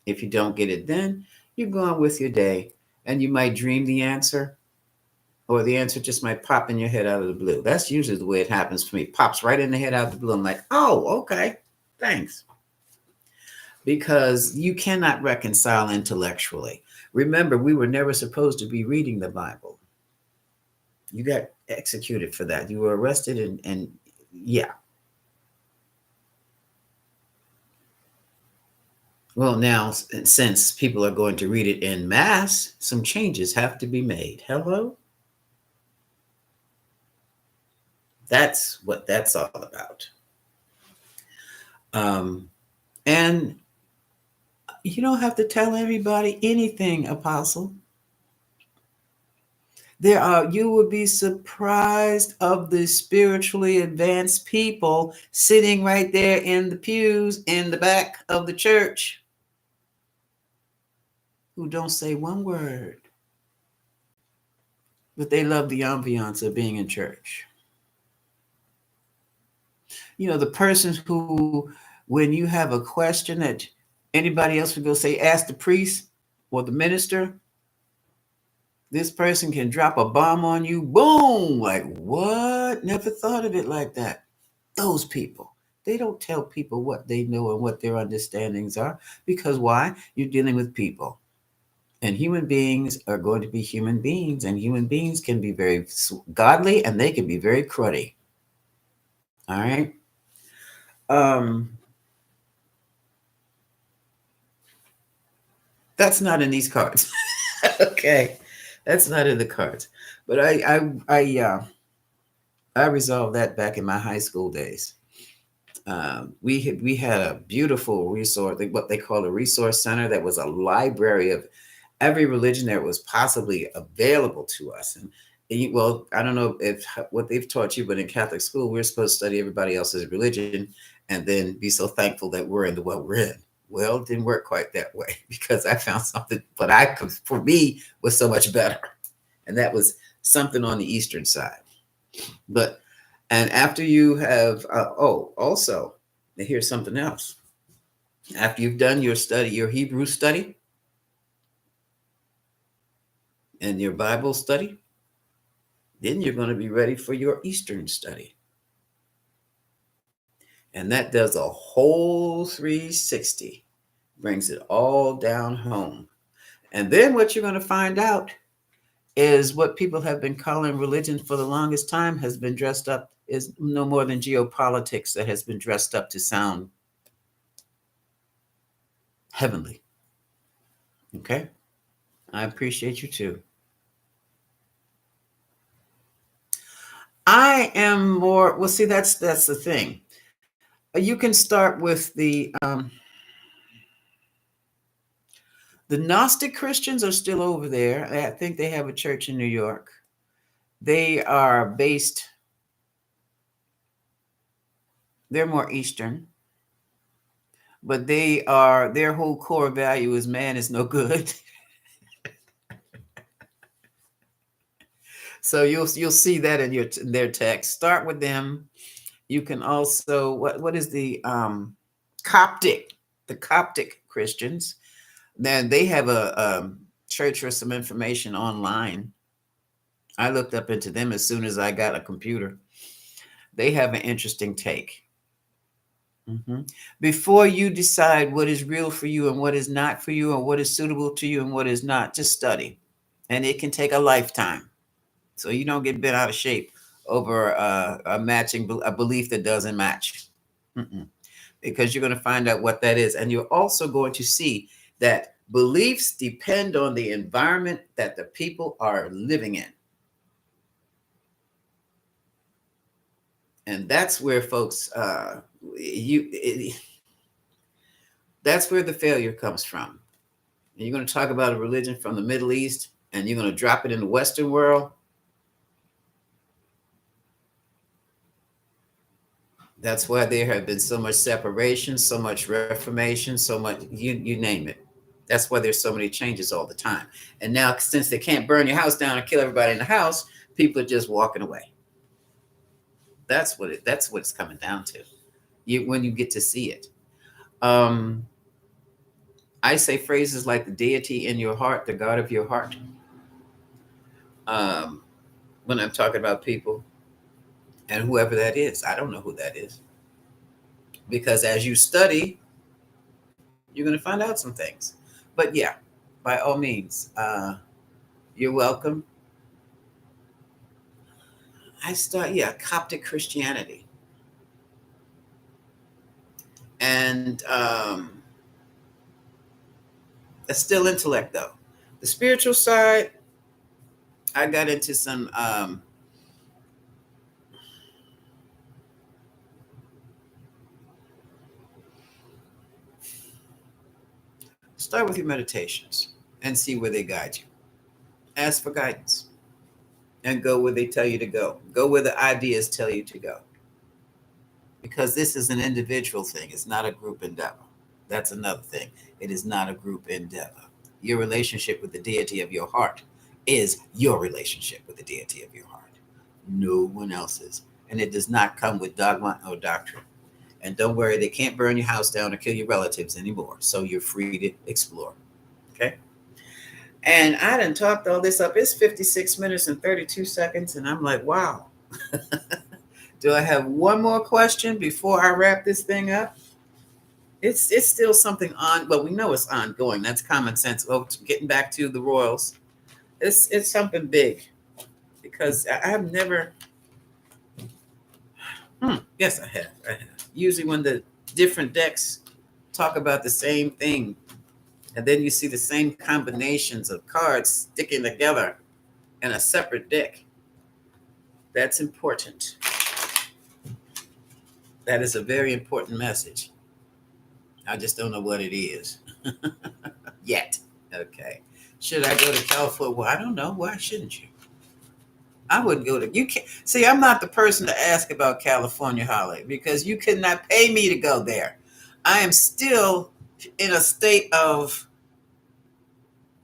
If you don't get it then, you go on with your day and you might dream the answer, or the answer just might pop in your head out of the blue. That's usually the way it happens for me. It pops right in the head out of the blue. I'm like, oh, okay, thanks. Because you cannot reconcile intellectually. Remember, we were never supposed to be reading the Bible. You got executed for that. You were arrested and yeah. Well, now, since people are going to read it in mass, some changes have to be made. Hello? That's what that's all about. And you don't have to tell everybody anything, Apostle. You would be surprised of the spiritually advanced people sitting right there in the pews in the back of the church who don't say one word, but they love the ambiance of being in church. You know, the person who, when you have a question that anybody else would go say, ask the priest or the minister, this person can drop a bomb on you. Boom! Like, what? Never thought of it like that. Those people. They don't tell people what they know and what their understandings are. Because why? You're dealing with people. And human beings are going to be human beings. And human beings can be very godly and they can be very cruddy. All right? That's not in these cards. Okay. That's not in the cards. But I resolved that back in my high school days. We had a beautiful resource, what they call a resource center, that was a library of every religion that was possibly available to us. And well, I don't know if what they've taught you, but in Catholic school, we're supposed to study everybody else's religion and then be so thankful that we're in the what we're in. Well, it didn't work quite that way because I found something, but for me, was so much better, and that was something on the Eastern side. But and after you have, also, here's something else. After you've done your study, your Hebrew study and your Bible study, then you're going to be ready for your Eastern study. And that does a whole 360, brings it all down home. And then what you're going to find out is what people have been calling religion for the longest time has been dressed up, is no more than geopolitics that has been dressed up to sound heavenly. Okay? I appreciate you too. I am more, well, see, that's the thing. You can start with the Gnostic Christians are still over there. I think they have a church in New York. They are based, they're more Eastern, but their whole core value is man is no good. So you'll see that in their text. Start with them. You can also, what is the Coptic Christians? Then they have a church or some information online. I looked up into them as soon as I got a computer. They have an interesting take. Before you decide what is real for you and what is not for you, and what is suitable to you and what is not, just study. And it can take a lifetime. So you don't get bent out of shape over a belief that doesn't match. Because you're going to find out what that is. And you're also going to see that beliefs depend on the environment that the people are living in. And that's where folks, that's where the failure comes from. And you're going to talk about a religion from the Middle East and you're going to drop it in the Western world. That's why there have been so much separation, so much reformation, so much, you name it. That's why there's so many changes all the time. And now, since they can't burn your house down and kill everybody in the house, people are just walking away. That's what it's coming down to. When you get to see it. Um, I say phrases like the deity in your heart, the God of your heart. Um, when I'm talking about people and whoever that is, I don't know who that is, because as you study, you're going to find out some things. But yeah, by all means, you're welcome. Coptic Christianity. And that's still intellect, though. The spiritual side, I got into some. Start with your meditations and see where they guide you. Ask for guidance and go where they tell you to go. Go where the ideas tell you to go. Because this is an individual thing, it's not a group endeavor. That's another thing. It is not a group endeavor. Your relationship with the deity of your heart is your relationship with the deity of your heart. No one else's. And it does not come with dogma or doctrine. And don't worry, they can't burn your house down or kill your relatives anymore. So you're free to explore. Okay? And I done talked all this up. It's 56 minutes and 32 seconds. And I'm like, wow. Do I have one more question before I wrap this thing up? It's still something on. Well, we know it's ongoing. That's common sense. Oh, getting back to the Royals, it's something big, because I have never. Yes, I have. Usually, when the different decks talk about the same thing, and then you see the same combinations of cards sticking together in a separate deck, that's important. That is a very important message. I just don't know what it is yet. Okay. Should I go to California? Well, I don't know. Why shouldn't you? I wouldn't go to. You can't see. I'm not the person to ask about California, Holly, because you could not pay me to go there. I am still in a state of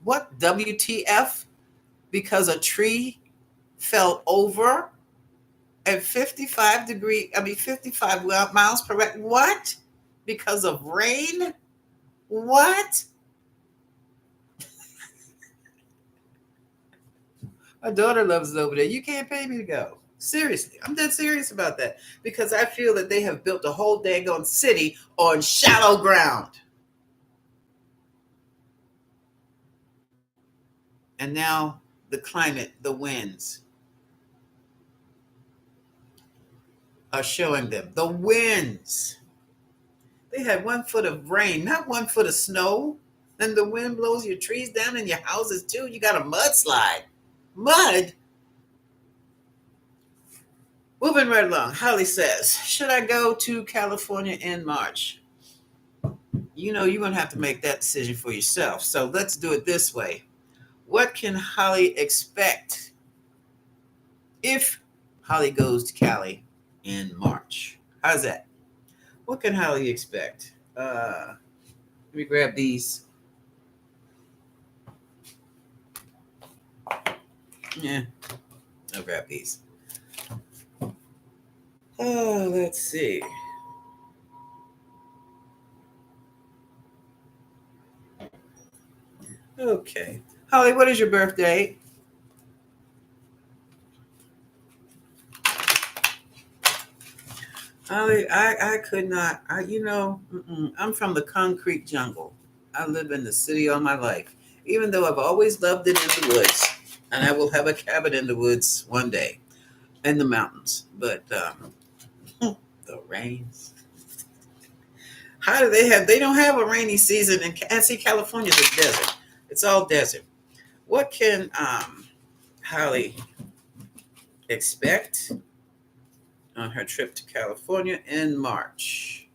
what, WTF, because a tree fell over at 55 miles per hour. What? Because of rain? What? My daughter loves it over there. You can't pay me to go. Seriously, I'm dead serious about that, because I feel that they have built a whole daggone city on shallow ground. And now the climate, the winds are showing them. The winds. They had 1 foot of rain, not 1 foot of snow. Then the wind blows your trees down and your houses too. You got a mudslide. Mud? Moving right along. Holly says, should I go to California in March? You're going to have to make that decision for yourself. So let's do it this way. What can Holly expect if Holly goes to Cali in March? How's that? What can Holly expect? Let me grab these. Yeah, I'll grab these. Oh, let's see. Okay. Holly, what is your birthday? I could not. I'm from the concrete jungle. I live in the city all my life, even though I've always loved it in the woods, and I will have a cabin in the woods one day, in the mountains. But the rains. How do they have? They don't have a rainy season, and see, California's a desert. It's all desert. What can Holly expect on her trip to California in March?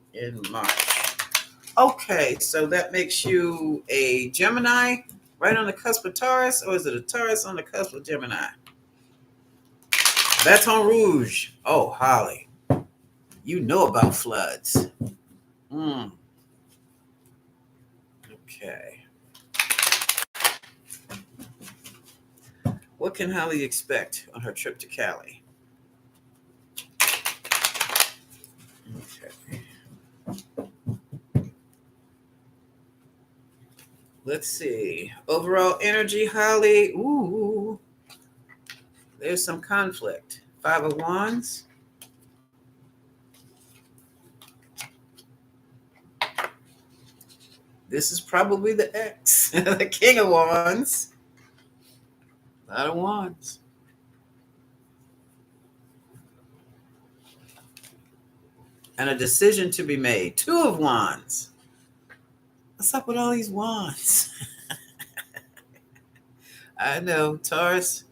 Okay, so that makes you a Gemini, right on the cusp of Taurus, or is it a Taurus on the cusp of Gemini? Baton Rouge. Oh, Holly. You know about floods. Okay. What can Holly expect on her trip to Cali? Okay. Let's see. Overall energy, Holly. Ooh, there's some conflict. Five of Wands. This is probably the ex, the King of Wands. A lot of Wands. And a decision to be made. Two of Wands. What's up with all these wands? I know, Taurus.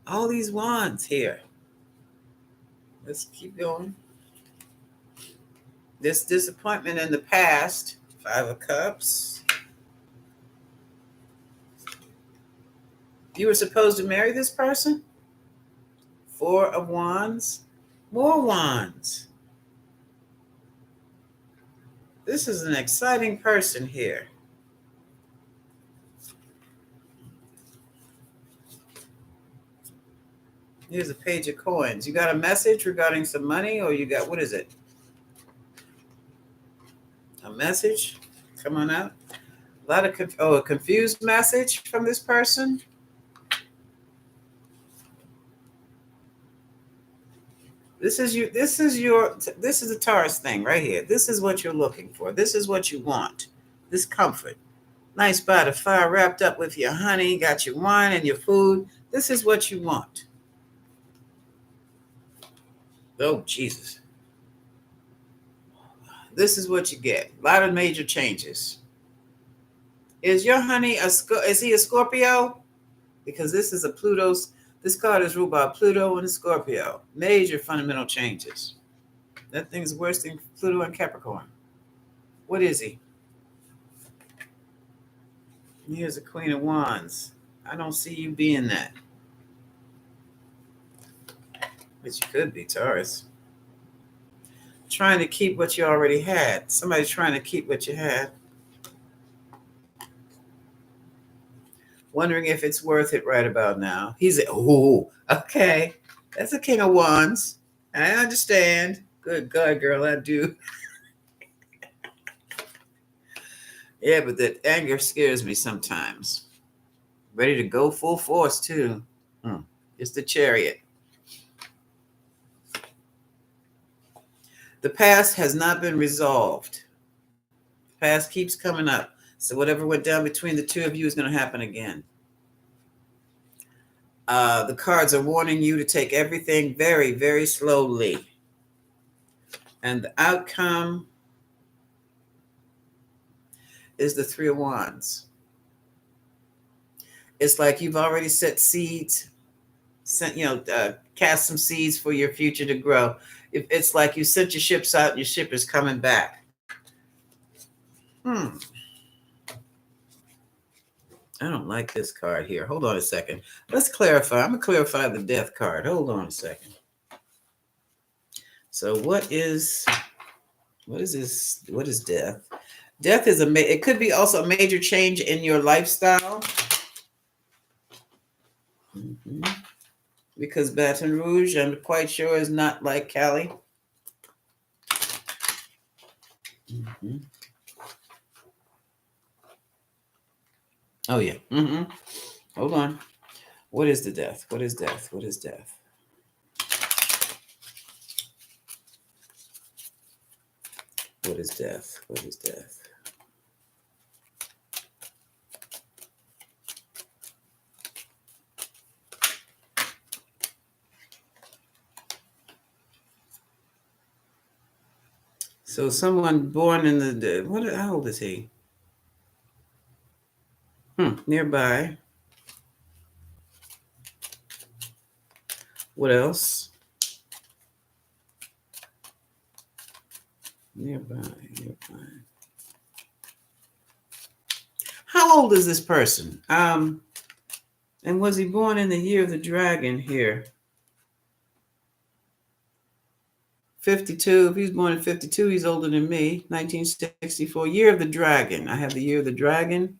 All these wands here. Let's keep going. This disappointment in the past. Five of Cups. You were supposed to marry this person? Four of Wands. More wands. This is an exciting person here. Here's a page of coins. You got a message regarding some money, or you got, what is it? A message? Come on out. A lot of, a confused message from this person. This is the Taurus thing right here. This is what you're looking for. This is what you want. This comfort. Nice by the fire, wrapped up with your honey, got your wine and your food. This is what you want. Oh, Jesus. This is what you get. A lot of major changes. Is your honey is he a Scorpio? Because this is a Pluto's. This card is ruled by Pluto and Scorpio. Major fundamental changes. That thing's worse than Pluto and Capricorn. What is he? Here's the Queen of Wands. I don't see you being that. But you could be, Taurus. Trying to keep what you already had. Somebody's trying to keep what you had. Wondering if it's worth it right about now. He's okay. That's a King of Wands. I understand. Good God, girl, I do. Yeah, but that anger scares me sometimes. Ready to go full force, too. It's the Chariot. The past has not been resolved. The past keeps coming up. So whatever went down between the two of you is going to happen again. The cards are warning you to take everything very, very slowly. And the outcome is the Three of Wands. It's like you've already set seeds, cast some seeds for your future to grow. It's like you sent your ships out and your ship is coming back. I don't like this card here. Hold on a second. Let's clarify. I'm going to clarify the Death card. Hold on a second. So what is this? What is death? Death is it could be also a major change in your lifestyle. Because Baton Rouge, I'm quite sure, is not like Cali. Oh, yeah. Hold on. What is the death? What is death? What is death? What is death? What is death? So someone born in the how old is he? Nearby. What else? Nearby. How old is this person? And was he born in the year of the dragon here? 52. If he's born in 52, he's older than me. 1964. Year of the Dragon. I have the Year of the Dragon.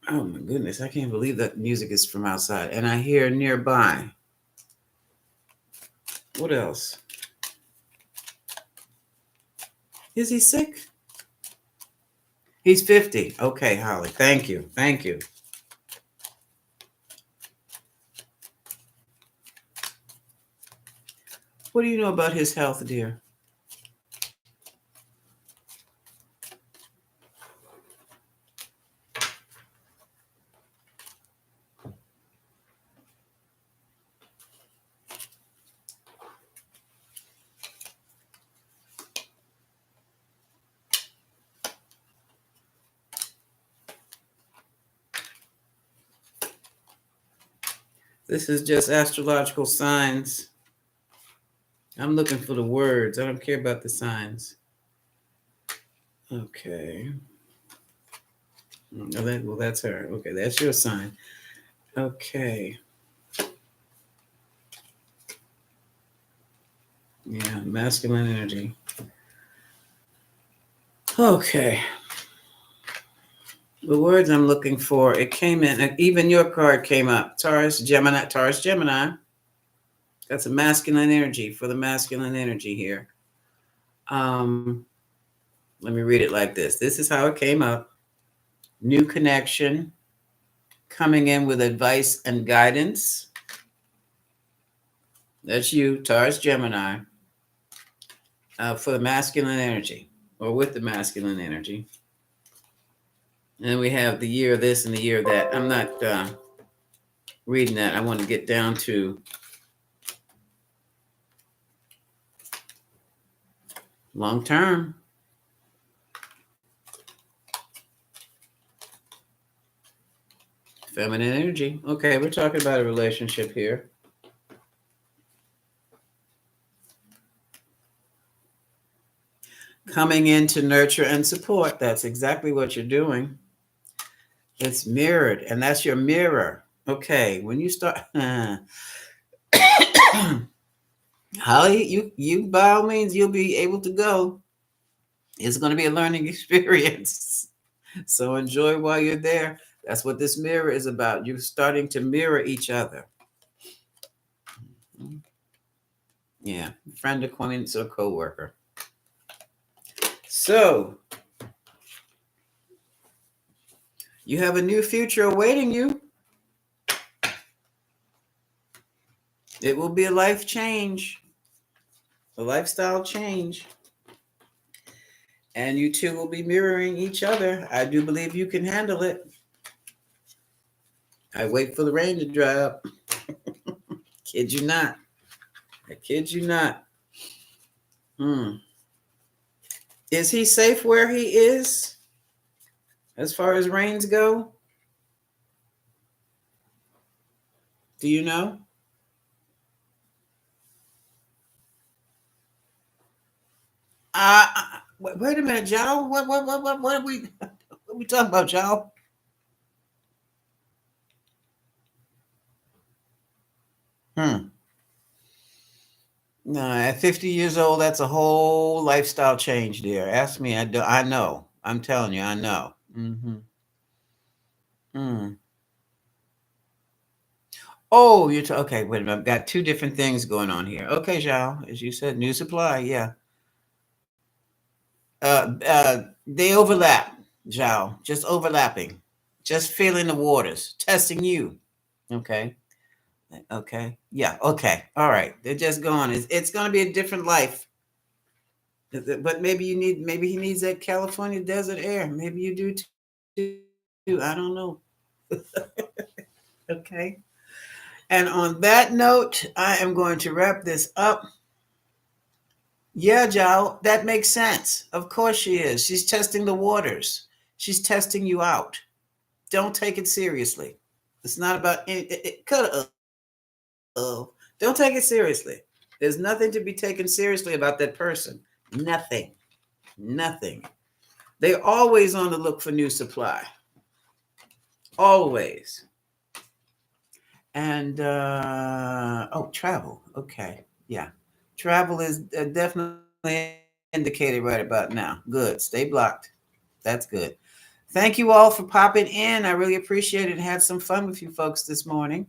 Oh my goodness. I can't believe that music is from outside. And I hear nearby. What else? Is he sick? He's 50. Okay, Holly. Thank you. Thank you. What do you know about his health, dear? This is just astrological signs. I'm looking for the words. I don't care about the signs. Okay. Well, that's her. Okay, that's your sign. Okay. Yeah, masculine energy. Okay. The words I'm looking for, it came in, and even your card came up. Taurus, Gemini. That's a masculine energy for the masculine energy here. Let me read it like this. This is how it came up. New connection, coming in with advice and guidance. That's you, Taurus, Gemini, for the masculine energy, or with the masculine energy. And then we have the year of this and the year of that. I'm not reading that. I want to get down to long term. Feminine energy. Okay, we're talking about a relationship here. Coming in to nurture and support. That's exactly what you're doing. It's mirrored, and that's your mirror. Okay, when you start, Holly, you by all means, you'll be able to go. It's going to be a learning experience. So enjoy while you're there. That's what this mirror is about. You're starting to mirror each other. Yeah, friend, acquaintance, or co-worker. So you have a new future awaiting you. It will be a life change, a lifestyle change. And you two will be mirroring each other. I do believe you can handle it. I wait for the rain to dry up. Kid you not. I kid you not. Is he safe where he is as far as rains go? Do you know? Wait a minute, Joe. What are we talking about, Joe? No, at 50 years old, that's a whole lifestyle change, dear. Ask me. I know. I'm telling you, I know. Oh, okay. Wait a minute. I've got two different things going on here. Okay, Zhao, as you said, new supply. Yeah. They overlap, Zhao. Just overlapping. Just feeling the waters, testing you. Okay. Okay. Yeah. Okay. All right. They're just going. It's going to be a different life. But maybe he needs that California desert air. Maybe you do too. I don't know. Okay. And on that note, I am going to wrap this up. Yeah, Joe, that makes sense. Of course she is. She's testing the waters. She's testing you out. Don't take it seriously. It's not about it could have. Don't take it seriously. There's nothing to be taken seriously about that person. Nothing. They're always on the look for new supply. Always. And travel. Okay. Yeah. Travel is definitely indicated right about now. Good. Stay blocked. That's good. Thank you all for popping in. I really appreciate it. Had some fun with you folks this morning,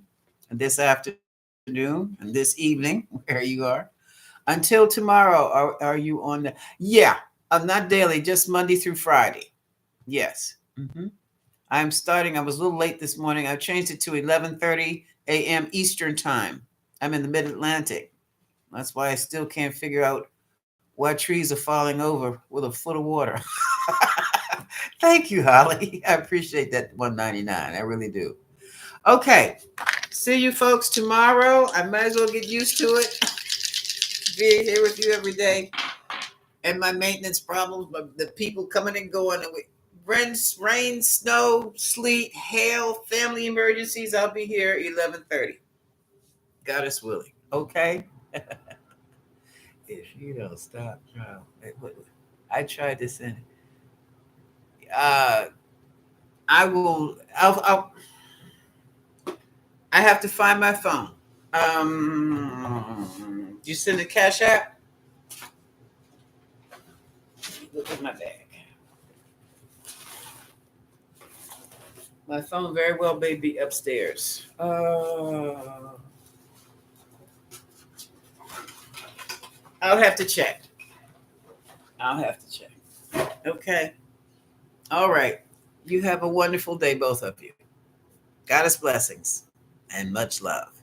and this afternoon, and this evening, where you are. Until tomorrow, are you on the? Yeah, not daily, just Monday through Friday. Yes. I'm starting. I was a little late this morning. I changed it to 11:30 a.m. Eastern time. I'm in the Mid Atlantic. That's why I still can't figure out why trees are falling over with a foot of water. Thank you, Holly. I appreciate that 199. I really do. Okay. See you folks tomorrow. I might as well get used to it. Be here with you every day. And my maintenance problems, the people coming and going. Rain, snow, sleet, hail, family emergencies. I'll be here 11:30. God is willing. Okay. If you don't stop, I tried this in. Uh, I will. I have to find my phone. You send the cash app? Look at my bag. My phone very well may be upstairs. I'll have to check. Okay. All right. You have a wonderful day, both of you. Goddess blessings and much love.